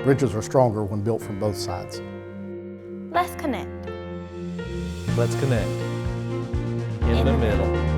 Bridges are stronger when built from both sides. Let's connect. Let's connect. In the middle.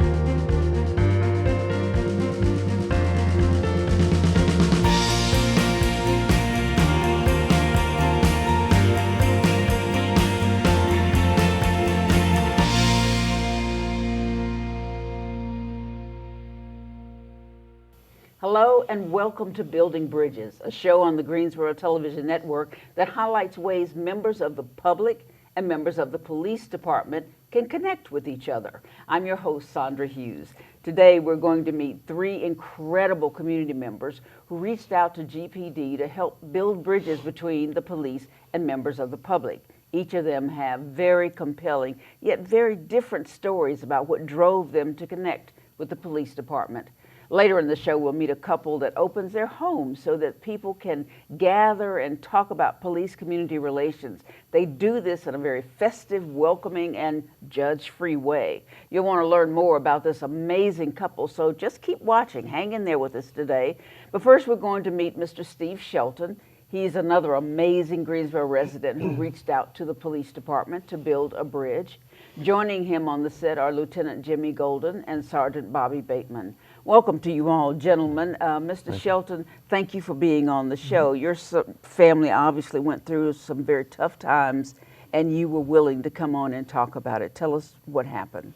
Hello and welcome to Building Bridges, a show on the Greensboro Television Network that highlights ways members of the public and members of the police department can connect with each other. I'm your host, Sandra Hughes. Today we're going to meet three incredible community members who reached out to GPD to help build bridges between the police and members of the public. Each of them have very compelling yet very different stories about what drove them to connect with the police department. Later in the show, we'll meet a couple that opens their home so that people can gather and talk about police-community relations. They do this in a very festive, welcoming, and judge-free way. You'll want to learn more about this amazing couple, so just keep watching. Hang in there with us today. But first, we're going to meet Mr. Steve Shelton. He's another amazing Greensboro resident who reached out to the police department to build a bridge. Joining him on the set are Lieutenant Jimmy Golden and Sergeant Bobby Bateman. Welcome to you all, gentlemen. Mr. Shelton, thank you for being on the show. Your family obviously went through some very tough times, and you were willing to come on and talk about it. Tell us what happened.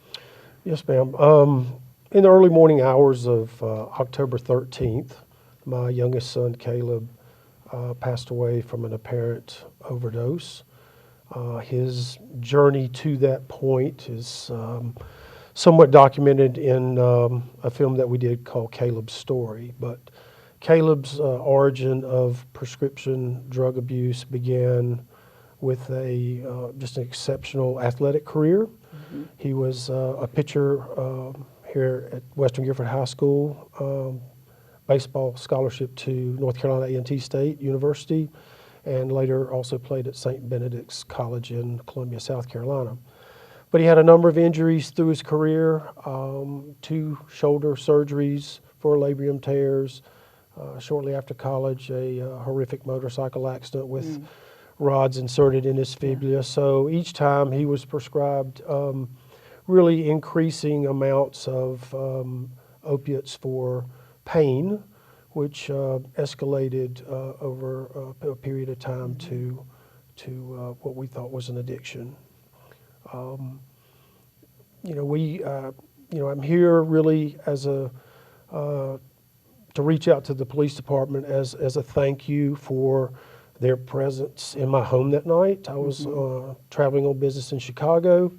Yes, ma'am. In the early morning hours of October 13th, my youngest son, Caleb, passed away from an apparent overdose. His journey to that point is somewhat documented in a film that we did called Caleb's Story. But Caleb's origin of prescription drug abuse began with just an exceptional athletic career. Mm-hmm. He was a pitcher here at Western Gifford High School, baseball scholarship to North Carolina A&T State University, and later also played at St. Benedict's College in Columbia, South Carolina. But he had a number of injuries through his career, 2 shoulder surgeries, 4 labrum tears. Shortly after college, a horrific motorcycle accident with rods inserted in his fibula. Yeah. So each time he was prescribed really increasing amounts of opiates for pain, which escalated over a period of time to what we thought was an addiction. I'm here really as to reach out to the police department as a thank you for their presence in my home that night. I was traveling on business in Chicago.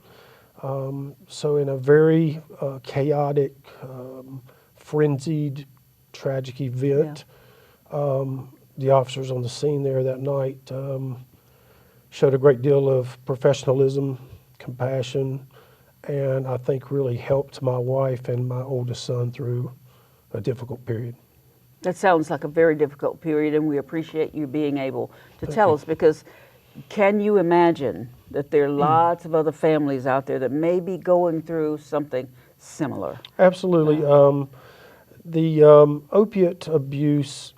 So in a very chaotic, frenzied, tragic event, the officers on the scene there that night showed a great deal of professionalism, compassion, and I think really helped my wife and my oldest son through a difficult period. That sounds like a very difficult period, and we appreciate you being able to tell us, because can you imagine that there are lots of other families out there that may be going through something similar? Absolutely. The opiate abuse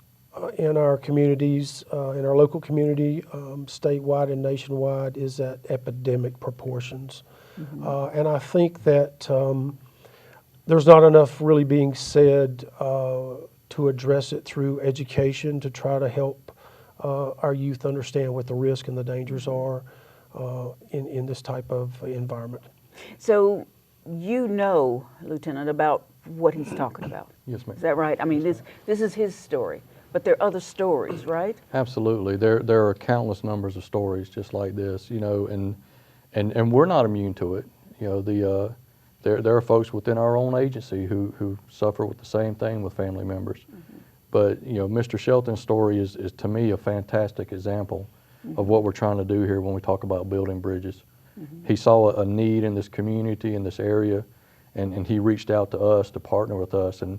in our communities, in our local community, statewide and nationwide, is at epidemic proportions. Mm-hmm. And I think that there's not enough really being said to address it through education, to try to help our youth understand what the risk and the dangers are in this type of environment. So you know, Lieutenant, about what he's talking about. Yes, ma'am. Is that right? I mean, this is his story, but there are other stories, right? Absolutely. There are countless numbers of stories just like this, and we're not immune to it. There are folks within our own agency who suffer with the same thing with family members. Mm-hmm. But Mr. Shelton's story is to me a fantastic example of what we're trying to do here when we talk about building bridges. Mm-hmm. He saw a need in this community, in this area, and he reached out to us to partner with us. And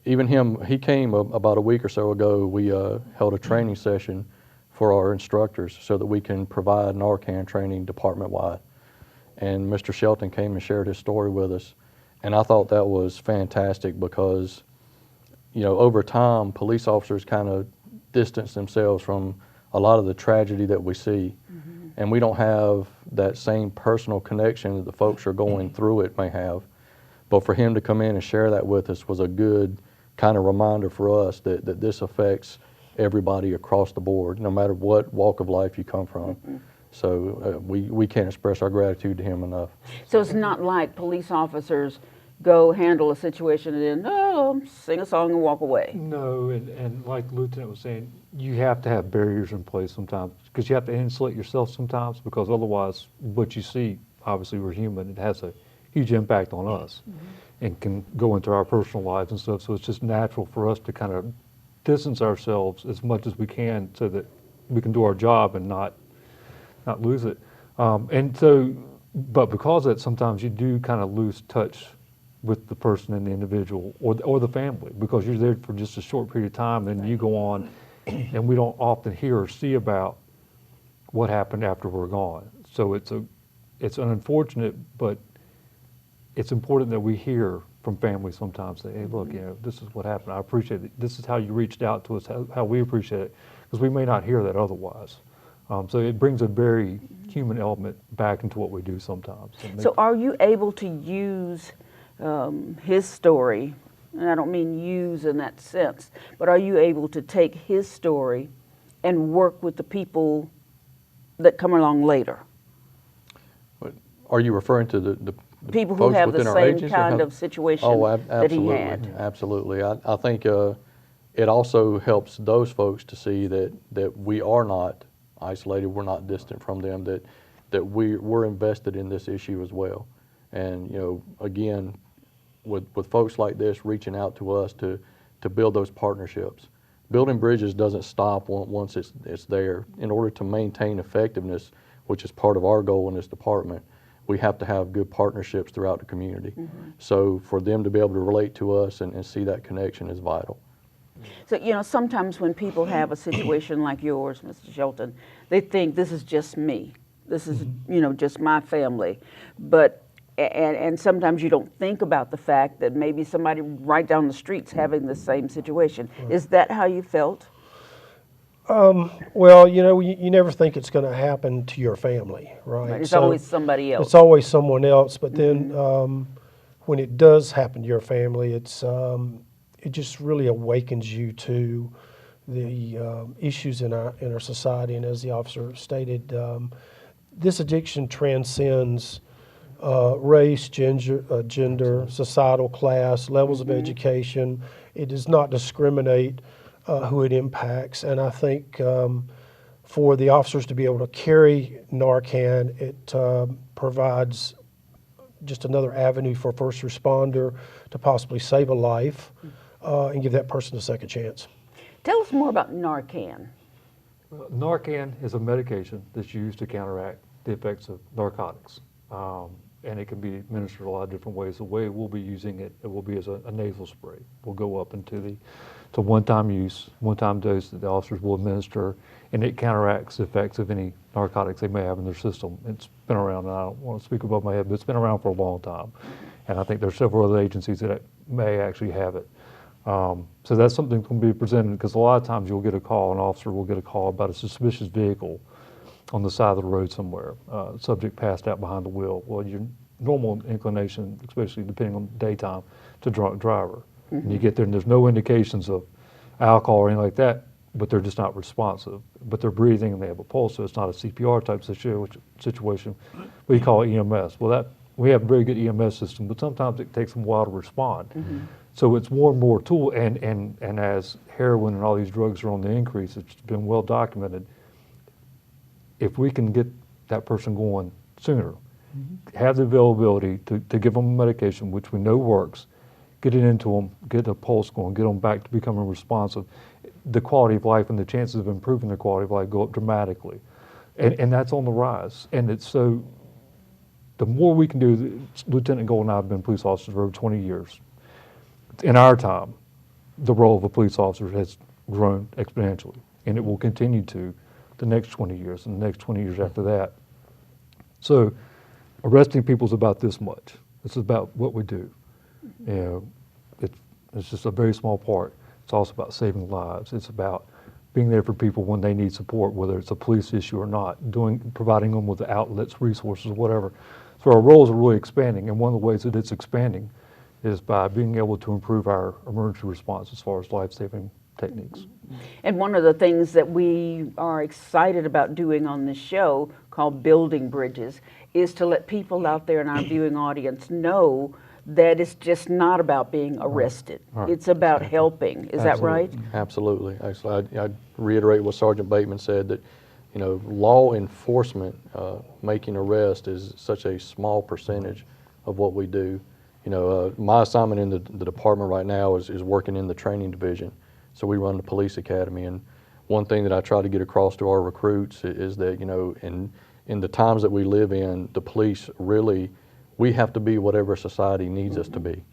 even he came about a week or so ago. We held a training session for our instructors so that we can provide Narcan training department-wide. And Mr. Shelton came and shared his story with us. And I thought that was fantastic because, over time, police officers kind of distance themselves from a lot of the tragedy that we see, and we don't have that same personal connection that the folks who are going through it may have. But for him to come in and share that with us was a good kind of reminder for us that this affects everybody across the board, no matter what walk of life you come from. So we can't express our gratitude to him enough. So it's not like police officers go handle a situation and then, sing a song and walk away. No, and like the Lieutenant was saying, you have to have barriers in place sometimes, because you have to insulate yourself sometimes, because otherwise what you see, obviously we're human, it has a huge impact on us and can go into our personal lives and stuff. So it's just natural for us to kind of distance ourselves as much as we can so that we can do our job and not lose it. And so, but because of that, sometimes you do kind of lose touch with the person and the individual or the family, because you're there for just a short period of time, and you go on, and we don't often hear or see about what happened after we're gone. So it's unfortunate, but it's important that we hear from families sometimes that, hey, look, this is what happened. I appreciate it. This is how you reached out to us, how we appreciate it, because we may not hear that otherwise. So it brings a very human element back into what we do sometimes. So are you able to use his story, and I don't mean use in that sense, but are you able to take his story and work with the people that come along later? Are you referring to the People who folks have the within our same agency? kind of situation that he had? Absolutely. I think it also helps those folks to see that we are not isolated, we're not distant from them, that we're invested in this issue as well. And again, with folks like this reaching out to us to build those partnerships. Building bridges doesn't stop once it's there. In order to maintain effectiveness, which is part of our goal in this department, we have to have good partnerships throughout the community. So for them to be able to relate to us and see that connection is vital. So, sometimes when people have a situation like yours, Mr. Shelton, they think this is just me. This is, just my family. But, and sometimes you don't think about the fact that maybe somebody right down the street's having the same situation. Is that how you felt? Well, you never think it's going to happen to your family, right? It's always somebody else. It's always someone else. But then when it does happen to your family, it just really awakens you to the issues in our society. And as the officer stated, this addiction transcends race, gender, societal class, levels of education. It does not discriminate who it impacts. And I think for the officers to be able to carry Narcan, it provides just another avenue for a first responder to possibly save a life and give that person a second chance. Tell us more about Narcan. Narcan is a medication that's used to counteract the effects of narcotics. And it can be administered a lot of different ways. The way we'll be using it, it will be as a nasal spray. We'll go up into to one-time use, one-time dose that the officers will administer, and it counteracts the effects of any narcotics they may have in their system. It's been around, and I don't want to speak above my head, but it's been around for a long time. And I think there's several other agencies that may actually have it. So that's something that can be presented, because a lot of times you'll get a call, an officer will get a call about a suspicious vehicle on the side of the road somewhere, subject passed out behind the wheel. Well, your normal inclination, especially depending on daytime, to drunk driver. And you get there and there's no indications of alcohol or anything like that, but they're just not responsive. But they're breathing and they have a pulse, so it's not a CPR type situation. We call it EMS. Well, we have a very good EMS system, but sometimes it takes them a while to respond. So it's more and more tool, and as heroin and all these drugs are on the increase, it's been well documented. If we can get that person going sooner, have the availability to give them a medication, which we know works, get it into them, get a pulse going, get them back to becoming responsive, the quality of life and the chances of improving their quality of life go up dramatically. And that's on the rise. And it's so, the more we can do, Lieutenant Gold and I have been police officers for over 20 years. In our time, the role of a police officer has grown exponentially, and it will continue to the next 20 years and the next 20 years after that. So arresting people is about this much. It's about what we do. It's just a very small part. It's also about saving lives. It's about being there for people when they need support, whether it's a police issue or not, providing them with the outlets, resources, whatever. So our roles are really expanding, and one of the ways that it's expanding is by being able to improve our emergency response as far as life-saving techniques. And one of the things that we are excited about doing on this show, called Building Bridges, is to let people out there in our viewing audience know that it's just not about being arrested. Right. It's about helping. Is that right? Absolutely. Actually, I'd reiterate what Sergeant Bateman said, that law enforcement, making arrest is such a small percentage of what we do. My assignment in the department right now is working in the training division. So we run the police academy, and one thing that I try to get across to our recruits is that, in the times that we live in, the police really, we have to be whatever society needs us to be.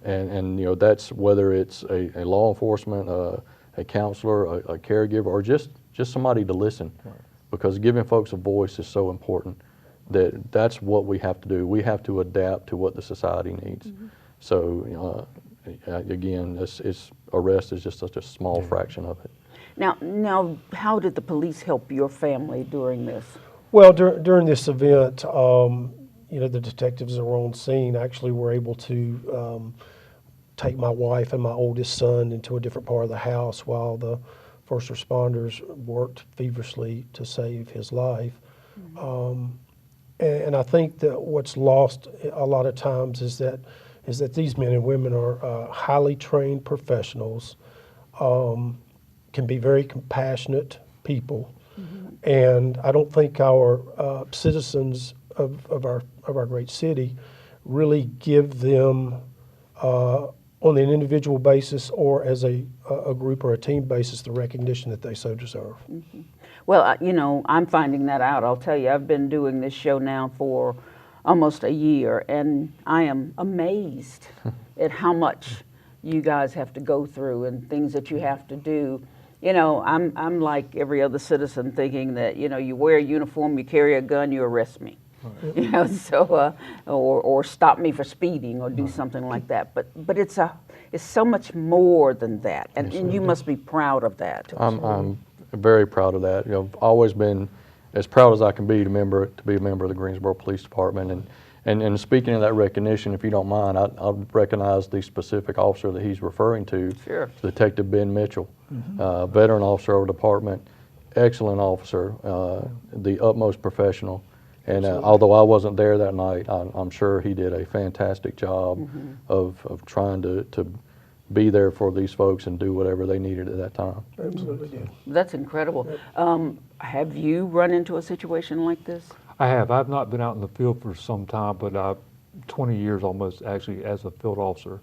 And that's whether it's a law enforcement, a counselor, a caregiver, or just somebody to listen. Right. Because giving folks a voice is so important. That's what we have to do. We have to adapt to what the society needs. So again, arrest is just such a small fraction of it. Now, how did the police help your family during this? Well, during this event, the detectives that were on scene actually were able to take my wife and my oldest son into a different part of the house while the first responders worked feverishly to save his life. And I think that what's lost a lot of times is that these men and women are highly trained professionals, can be very compassionate people, and I don't think our citizens of our great city really give them on an individual basis or as a group or a team basis the recognition that they so deserve. Well, I'm finding that out. I'll tell you, I've been doing this show now for almost a year, and I am amazed at how much you guys have to go through and things that you have to do. I'm like every other citizen, thinking that, you wear a uniform, you carry a gun, you arrest me. So or stop me for speeding or do something like that. But it's so much more than that, and you must be proud of that. I'm very proud of that. I've always been as proud as I can be to be a member of the Greensboro Police Department. And speaking of that recognition, if you don't mind, I'll recognize the specific officer that he's referring to. Sure. Detective Ben Mitchell, veteran officer of the department, excellent officer, the utmost professional. And although I wasn't there that night, I'm sure he did a fantastic job of trying to be there for these folks and do whatever they needed at that time. Absolutely did. That's incredible. Have you run into a situation like this? I have. I've not been out in the field for some time, but 20 years almost actually as a field officer.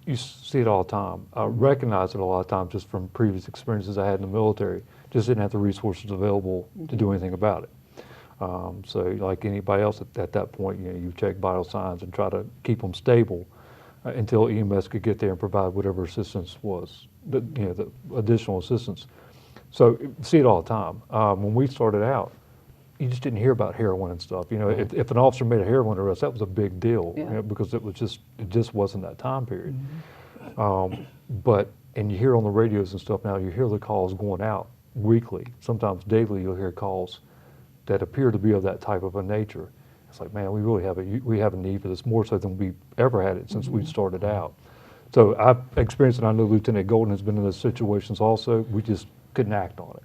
You see it all the time. I recognize it a lot of times just from previous experiences I had in the military. Just didn't have the resources available to do anything about it. So like anybody else at that point, you check vital signs and try to keep them stable until EMS could get there and provide whatever assistance was, the additional assistance. So see it all the time. When we started out, you just didn't hear about heroin and stuff. If an officer made a heroin arrest, that was a big deal because it just wasn't that time period. And you hear on the radios and stuff now, you hear the calls going out weekly, sometimes daily. You'll hear calls that appear to be of that type of a nature. It's like, man, we really have a need for this, more so than we've ever had it since we started out. So I've experienced it. I know Lieutenant Golden has been in those situations also. We just couldn't act on it.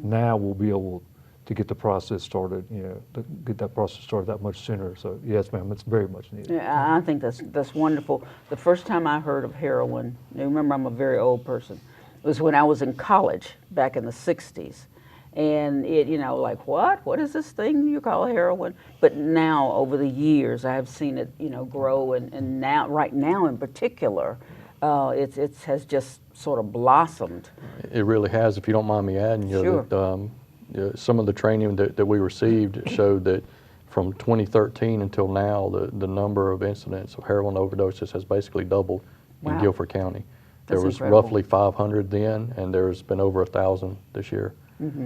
Now we'll be able to get the process started, to get that process started that much sooner. So yes, ma'am, it's very much needed. Yeah, I think that's wonderful. The first time I heard of heroin, remember I'm a very old person, it was when I was in college back in the 60s. And it, like, what is this thing you call heroin? But now, over the years, I have seen it, grow, and now, right now in particular, it has just sort of blossomed. It really has. If you don't mind me adding, Sure. that, some of the training that we received showed that from 2013 until now, the number of incidents of heroin overdoses has basically doubled in Guilford County. There was roughly 500 then, and there's been over 1,000 this year.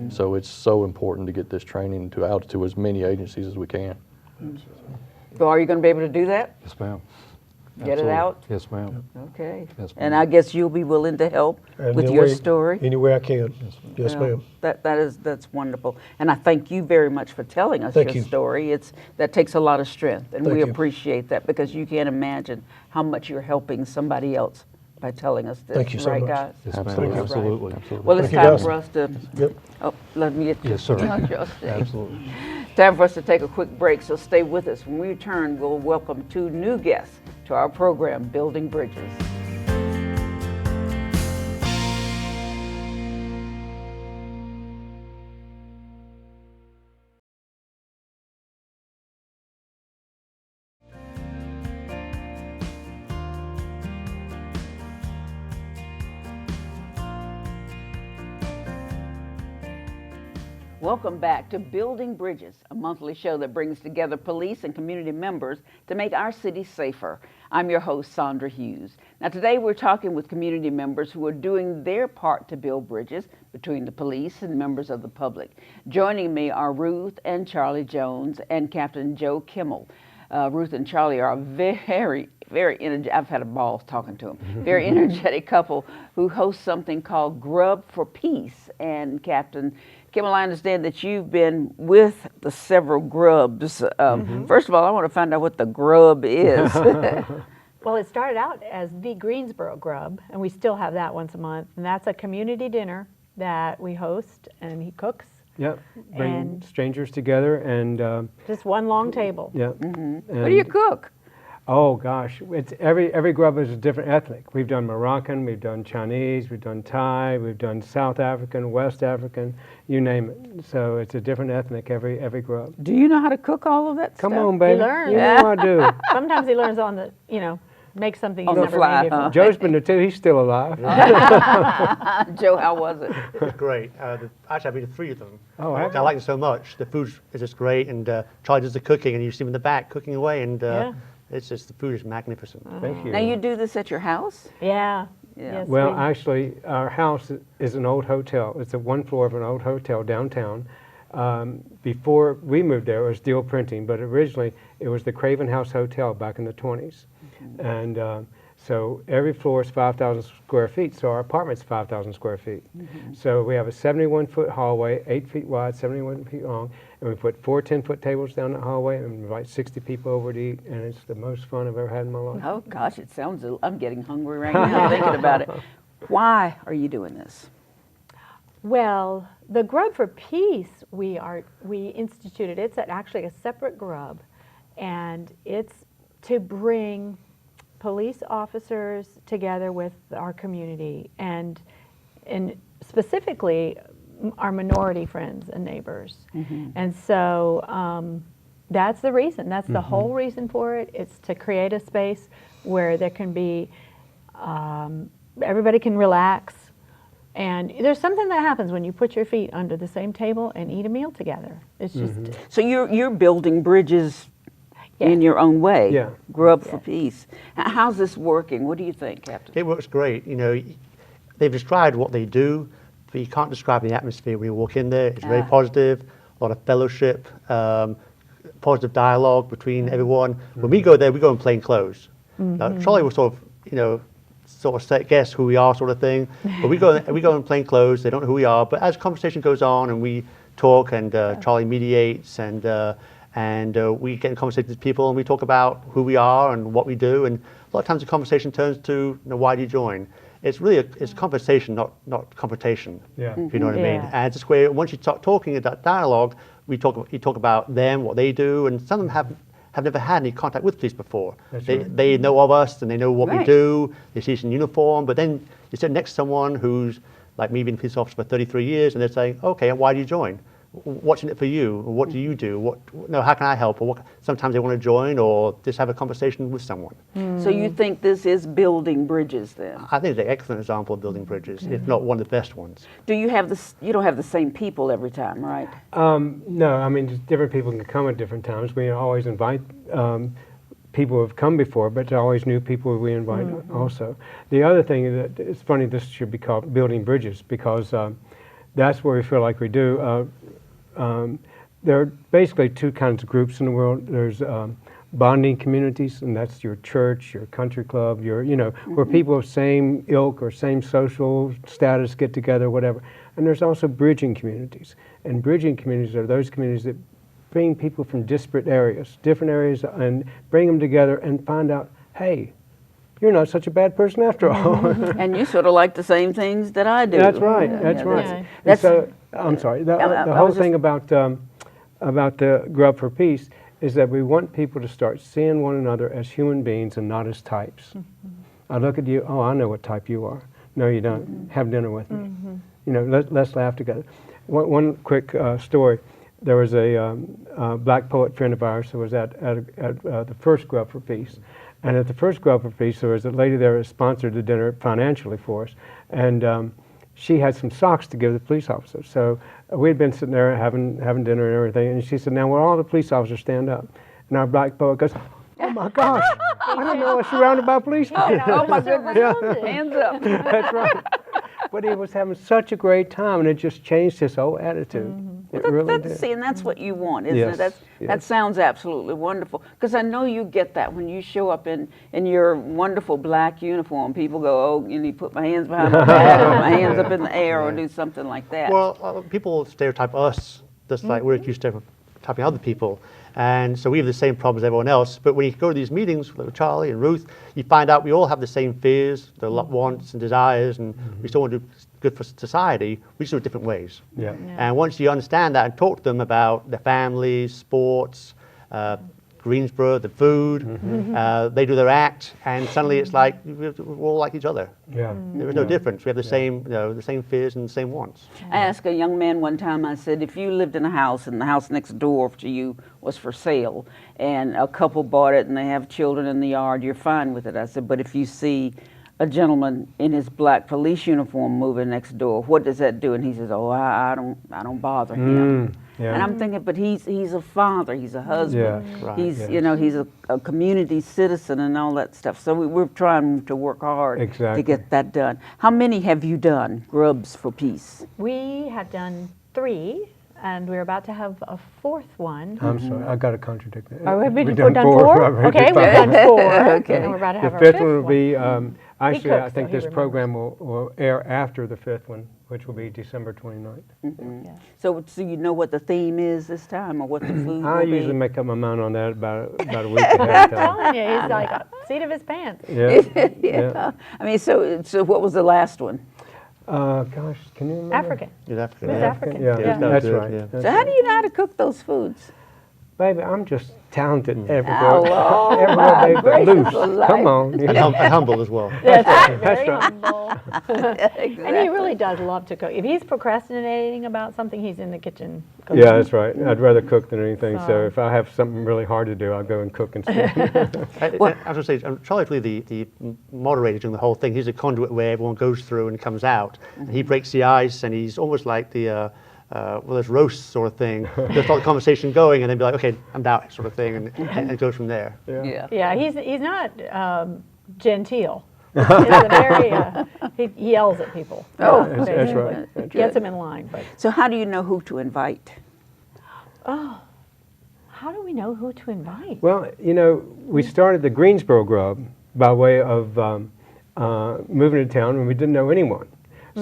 So it's so important to get this training out to as many agencies as we can. So are you going to be able to do that? Yes, ma'am. Get it Absolutely. out? Yes, ma'am. Okay. Yes, And ma'am. I guess you'll be willing to help And with any your way- story? Any way I can. Yes, Well, ma'am. That's wonderful. And I thank you very much for telling us Thank your you. story. That takes a lot of strength, and Thank we you. appreciate that, because you can't imagine how much you're helping somebody else by telling us this. Thank you so right, much. guys? Yes, ma'am. Absolutely. Absolutely. Well, it's Thank you, time guys. for us to. Yep. Oh, let me get you. Yes, sir. Justin. Absolutely. Time for us to take a quick break, so stay with us. When we return, we'll welcome two new guests to our program, Building Bridges. Welcome back to Building Bridges, a monthly show that brings together police and community members to make our city safer. I'm your host, Sandra Hughes. Now today we're talking with community members who are doing their part to build bridges between the police and members of the public. Joining me are Ruth and Charlie Jones and Captain Joe Kimmel. Ruth and Charlie are a very energetic, I've had a ball talking to them, very energetic couple who host something called Grub for Peace. And Captain Kimmel, I understand that you've been with the several grubs. First of all, I want to find out what the grub is. Well, it started out as the Greensboro Grub, and we still have that once a month. And that's a community dinner that we host, and he cooks. Yep, bring And- strangers together and, Just one long table. yeah. What do you cook? Oh gosh, it's every grub is a different ethnic. We've done Moroccan, we've done Chinese, we've done Thai, we've done South African, West African, you name it. So it's a different ethnic every grub. Do you know how to cook all of that Come stuff? on, baby. learns. You know I do. Sometimes he learns on the, make something On he's the never fly, made before. huh? Joe's been there too. He's still alive. Joe, how was it? It's great. Actually, I've been to 3 of them. Oh, have I like them so much. The food is just great, and Charlie does the cooking, and you see him in the back cooking away, and Yeah. it's just, the food is magnificent. Thank you. Now you do this at your house? Yeah. Yeah. Yes, Well, we- actually, our house is an old hotel. It's a one floor of an old hotel downtown. Before we moved there, it was Deal Printing, but originally it was the Craven House Hotel back in the 20s. And so every floor is 5,000 square feet, so our apartment's 5,000 square feet. So we have a 71-foot hallway, 8 feet wide, 71 feet long, and we put 4 10-foot tables down the hallway and invite 60 people over to eat, and it's the most fun I've ever had in my life. Oh gosh, it sounds, I'm getting hungry right now thinking about it. Why are you doing this? Well, the Grub for Peace, we instituted. It's actually a separate grub, and it's to bring police officers together with our community, and specifically our minority friends and neighbors. And so that's the reason. That's the whole reason for it. It's to create a space where there can be everybody can relax. And there's something that happens when you put your feet under the same table and eat a meal together. It's just, So you're building bridges Yeah. in your own way. Yeah. Grub for Peace. How's this working? What do you think, Captain? It works great. They've described what they do, but you can't describe the atmosphere when you walk in there. It's very positive, a lot of fellowship, positive dialogue between everyone. When we go there, we go in plain clothes. Now, Charlie will sort of guess who we are, sort of thing. But we go in plain clothes. They don't know who we are. But as conversation goes on and we talk, and Charlie mediates, and we get in conversation with people, and we talk about who we are and what we do. And a lot of times the conversation turns to, why do you join? It's really it's conversation, not confrontation. Yeah. If you know what I mean. Yeah. And it's where once you start talking in that dialogue, you talk about them, what they do, and some of them have never had any contact with police before. They know of us, and they know what we Right. do. They see us in uniform, but then you sit next to someone who's like me, being a police officer for 33 years, and they're saying, okay, why do you join? What's in it for you? What do you do? How can I help? Or sometimes they want to join or just have a conversation with someone. So you think this is building bridges then? I think it's an excellent example of building bridges, if not one of the best ones. Do you have this, you don't have the same people every time, right? No, I mean, just different people can come at different times. We always invite people who have come before, but there are always new people we invite also. The other thing is that it's funny, this should be called building bridges, because that's where we feel like we do. There are basically 2 kinds of groups in the world. There's bonding communities, and that's your church, your country club, your, where people of same ilk or same social status get together, whatever. And there's also bridging communities. And bridging communities are those communities that bring people from disparate areas, different areas, and bring them together and find out, hey, you're not such a bad person after all. And you sort of like the same things that I do. That's right. That's right. Yeah. And That's- so, I'm sorry. The I whole was just- thing about the Grub for Peace is that we want people to start seeing one another as human beings and not as types. I look at you. Oh, I know what type you are. No, you don't. Have dinner with me. Let's laugh together. One quick story. There was a black poet friend of ours who was at the first Grub for Peace. And at the first Grub for Peace, there was a lady there who sponsored the dinner financially for us. And she had some socks to give the police officers. So we had been sitting there having dinner and everything. And she said, now will all the police officers stand up? And our black poet goes, oh my gosh, I didn't know I was surrounded by policemen. Oh my goodness. Hands up. That's right. But he was having such a great time, and it just changed his whole attitude. It really did. See, and that's what you want, isn't Yes, it? That sounds absolutely wonderful. Because I know you get that when you show up in your wonderful black uniform. People go, oh, you need to put my hands behind my back, or my hands up in the air, or do something like that. Well, people stereotype us just like we're accused of stereotyping other people. And so we have the same problems as everyone else. But when you go to these meetings with Charlie and Ruth, you find out we all have the same fears, the wants and desires, and we still want to do good for society. We just do it different ways. Yeah. And once you understand that and talk to them about their families, sports, Greensboro, the food, they do their act, and suddenly it's like we're all like each other. Yeah. There is no difference. We have the same, the same fears and the same wants. I asked a young man one time, I said, if you lived in a house and the house next door to you was for sale and a couple bought it and they have children in the yard, you're fine with it. I said, but if you see a gentleman in his black police uniform moving next door, what does that do? And he says, oh, I don't bother him. Yeah. And I'm thinking, but he's a father, he's a husband, Yeah. Right. he's Yes. he's a community citizen and all that stuff. So we're trying to work hard Exactly. to get that done. How many have you done, Grubs for Peace? We have done 3, and we're about to have a 4th one. I'm sorry, I got to contradict that. Oh, we've We've done 4? already. Okay, we've done 4. Okay. And we're about to The have our 5th 5th one will be, actually, I cooks, think though, he this program will air after the 5th one, which will be December 29th. Yeah. So you know what the theme is this time, or what the food I will usually be? make up my mind on that about a week ahead of time. telling you, he's like a seat of his pants. Yeah. Yeah. I mean, so what was the last one? Gosh, can you remember? African. You're African. It was yeah. African. Yeah, Yeah. that's good, right. yeah. That's So how do you know how to cook those foods? Baby, I'm just talented Oh, everywhere. Everywhere, baby, gracious loose. alive. Come on. And humble as well. That's right, That's very right. humble. And he really does love to cook. If he's procrastinating about something, he's in the kitchen cooking. Yeah, that's right. I'd rather cook than anything. So So- if I have something really hard to do, I'll go and cook instead. I was going to say, Charlie's really the moderator during the whole thing. He's a conduit where everyone goes through and comes out. And he breaks the ice, and he's almost like the there's roast sort of thing. Just start the conversation going, and then be like, okay, I'm out, sort of thing, and it goes from there. Yeah. Yeah, he's not genteel. He's a very, he yells at people. Oh, That's basically. right. That's Gets them in line. But So how do you know who to invite? how do we know who to invite? Well, we started the Greensboro Grub by way of moving to town, and we didn't know anyone.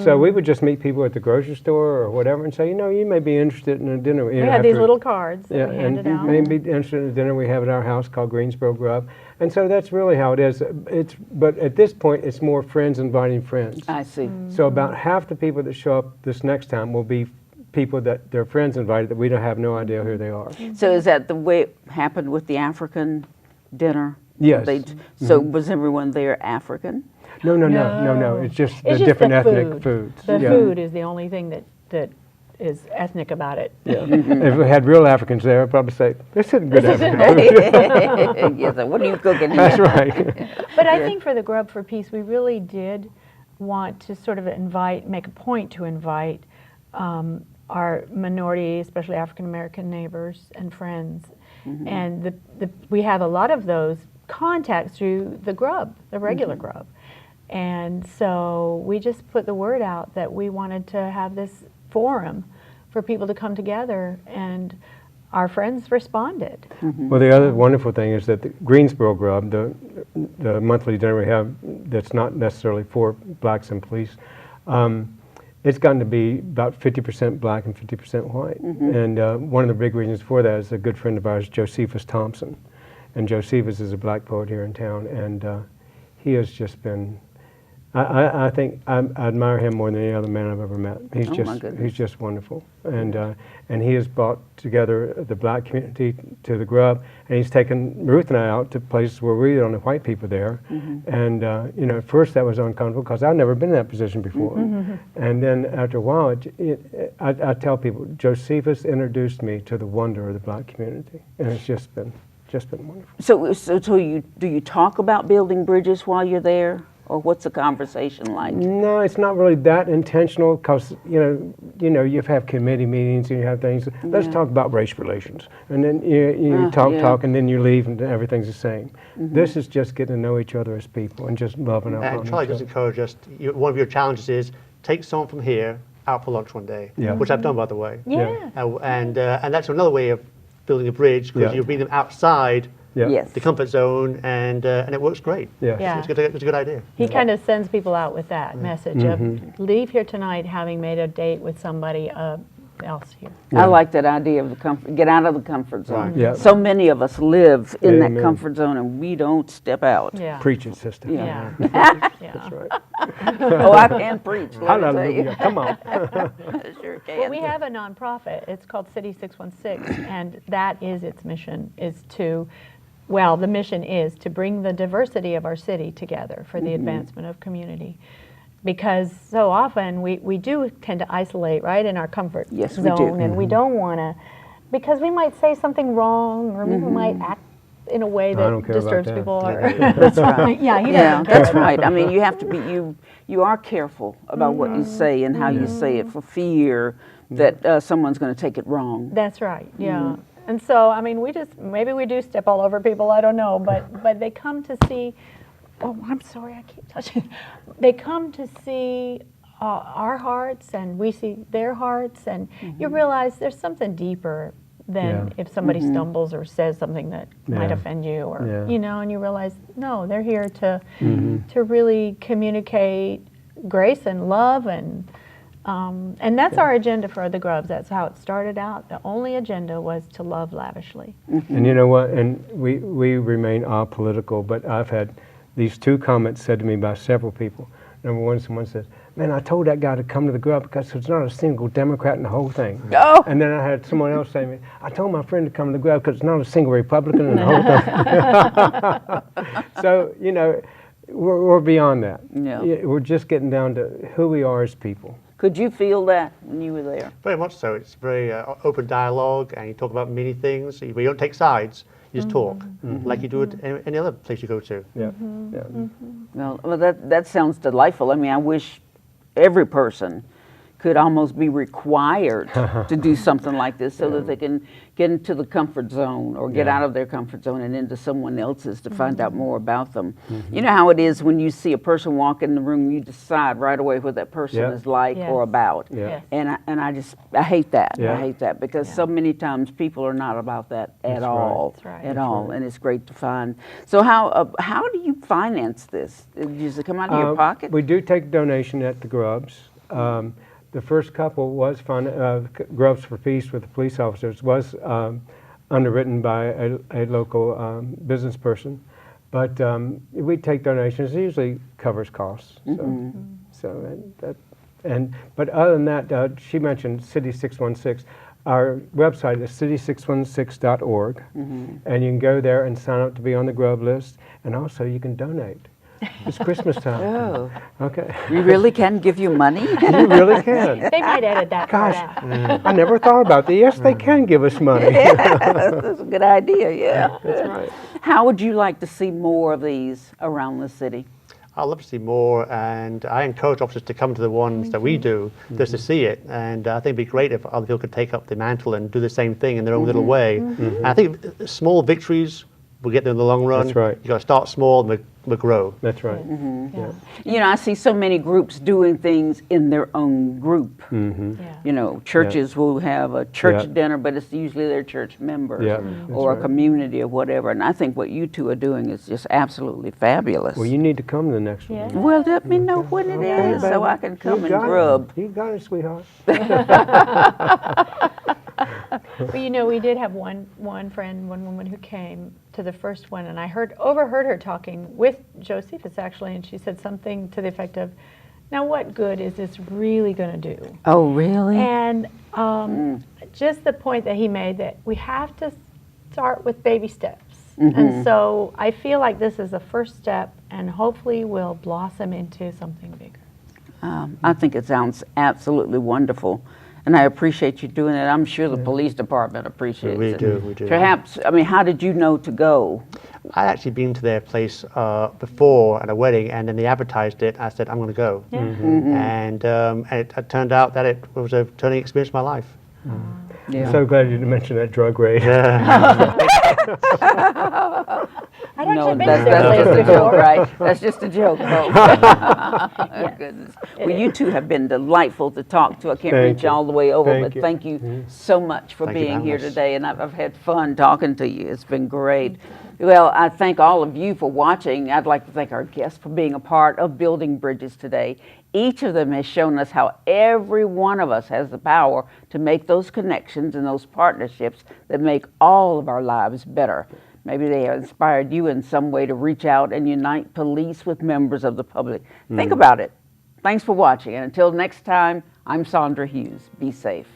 So we would just meet people at the grocery store or whatever and say, you may be interested in a dinner. We had these little cards that Yeah, we and handed out. may be interested in a dinner we have at our house called Greensboro Grub. And so that's really how it is. But at this point, it's more friends inviting friends. I see. So about half the people that show up this next time will be people that their friends invited that we don't have no idea who they are. So is that the way it happened with the African dinner? Yes. So was everyone there African? No. It's just the It's just different the ethnic food. foods. The Yeah. food is the only thing that is ethnic about it. Yeah. If we had real Africans there, I'd probably say, this isn't good African. Yes. What are you cooking here? That's right. But I think for the Grub for Peace, we really did want to sort of make a point to invite our minority, especially African American neighbors and friends. And we have a lot of those contacts through the Grub, the regular Grub. And so we just put the word out that we wanted to have this forum for people to come together, and our friends responded. Well, the other wonderful thing is that the Greensboro Grub, the monthly dinner we have that's not necessarily for blacks and police, it's gotten to be about 50% black and 50% white. And one of the big reasons for that is a good friend of ours, Josephus Thompson. And Josephus is a black poet here in town, and he has just been, I think I admire him more than any other man I've ever met. He's just wonderful. And he has brought together the black community to the Grub, and he's taken Ruth and I out to places where we don't have white people there. And you know, at first that was uncomfortable because I'd never been in that position before. And then after a while, I tell people, Josephus introduced me to the wonder of the black community, and it's just been wonderful. So do you talk about building bridges while you're there? Or what's the conversation like? No, it's not really that intentional because, you know, you have committee meetings and you have things. Let's talk about race relations. And then you talk, and then you leave and everything's the same. This is just getting to know each other as people and just loving up on each other. And Charlie just encouraged us, one of your challenges is take someone from here out for lunch one day, which I've done, by the way. And that's another way of building a bridge because you bring them outside the comfort zone, and it works great. It's a good idea. He kind of sends people out with that message of leave here tonight having made a date with somebody else here. I like that idea of the comfort. Get out of the comfort zone. Right. So many of us live in that comfort zone, and we don't step out. Preach it, sister. That's right. Oh, I can preach. Hallelujah. Come on. Sure can. Well, we have a nonprofit. It's called City 616, and that is its mission, is to, well, the mission is to bring the diversity of our city together for the advancement of community. Because so often we do tend to isolate right in our comfort zone, we do. And we don't want to, because we might say something wrong, or we might act in a way that disturbs people. That's right. That's right. I mean, you have to be, you are careful about what you say and how you say it for fear that someone's going to take it wrong. That's right. And so, I mean, maybe we do step all over people, I don't know, but they come to see, oh, I'm sorry, I keep touching. They come to see our hearts, and we see their hearts, and you realize there's something deeper than if somebody stumbles or says something that might offend you, or you know, and you realize, no, they're here to really communicate grace and love, and that's our agenda for the Grubs. That's how it started out. The only agenda was to love lavishly. And you know what? And we remain apolitical, but I've had these two comments said to me by several people. Number one, someone said, man, I told that guy to come to the Grub because there's not a single Democrat in the whole thing. Oh. And then I had someone else say to me, I told my friend to come to the Grub because there's not a single Republican in the whole thing. So, you know, we're beyond that. We're just getting down to who we are as people. Could you feel that when you were there? Very much so. It's very open dialogue, and you talk about many things. You don't take sides. You just talk, like you do at any other place you go to. Well, that sounds delightful. I mean, I wish every person could almost be required to do something like this so that they can get into the comfort zone or get out of their comfort zone and into someone else's to find out more about them. You know how it is when you see a person walk in the room, you decide right away what that person is like or about. And I hate that. I hate that because so many times people are not about that at all. And it's great to find. So how do you finance this? Does it come out of your pocket? We do take donation at the Grubs. The first couple was Grubs for Peace with the police officers was underwritten by a local business person, but we take donations. It usually covers costs. But other than that, she mentioned City 616. Our website is city616.org, and you can go there and sign up to be on the Grub list, and also you can donate. It's Christmas time. Oh. Okay. We really can give you money? You really can. They might edit that part out. I never thought about that. Yes, they can give us money. That's a good idea, That's right. How would you like to see more of these around the city? I'd love to see more, and I encourage officers to come to the ones that we do just to see it. And I think it'd be great if other people could take up the mantle and do the same thing in their own little way. And I think small victories we'll get there in the long run. That's right. You got to start small and we'll grow. That's right. Yeah. You know, I see so many groups doing things in their own group. Mm-hmm. Yeah. You know, churches will have a church Yeah. dinner, but it's usually their church members Yeah, or that's a right. community or whatever. And I think what you two are doing is just absolutely fabulous. Well, you need to come to the next one. Yeah. Well, let me know when it Okay, is so baby. I can come You and got it. grub. You got it, sweetheart. Well, you know, we did have one woman who came to the first one, and I overheard her talking with Josephus actually, and she said something to the effect of, "Now, what good is this really going to do?" Oh, really? And just the point that he made that we have to start with baby steps. And so I feel like this is the first step, and hopefully will blossom into something bigger. I think it sounds absolutely wonderful. And I appreciate you doing it. I'm sure the police department appreciates We it. do, we do. Perhaps, I mean, how did you know to go? I'd actually been to their place before at a wedding, and then they advertised it. I said, I'm going to go. Yeah. And it turned out that it was a turning experience of my life. Yeah. I'm so glad you didn't mention that drug raid. I'd No, actually been that's to their just place a joke, before. right? That's just a joke, folks. Goodness. Well, you two have been delightful to talk to. I can't Thank reach you. all the way over, Thank but you. thank you so much for Thank you for being having here us. today, and I've had fun talking to you. It's been great. Well, I thank all of you for watching. I'd like to thank our guests for being a part of Building Bridges today. Each of them has shown us how every one of us has the power to make those connections and those partnerships that make all of our lives better. Maybe they have inspired you in some way to reach out and unite police with members of the public. Think about it. Thanks for watching, and until next time, I'm Sandra Hughes. Be safe.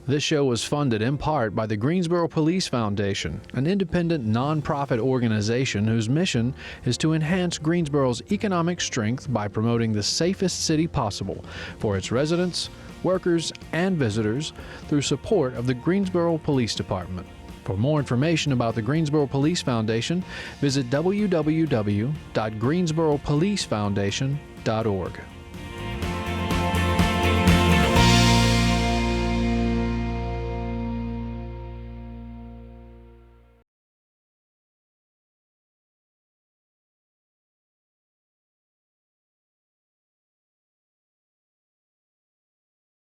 This show was funded in part by the Greensboro Police Foundation, an independent nonprofit organization whose mission is to enhance Greensboro's economic strength by promoting the safest city possible for its residents, workers, and visitors through support of the Greensboro Police Department. For more information about the Greensboro Police Foundation, visit www.greensboropolicefoundation.org.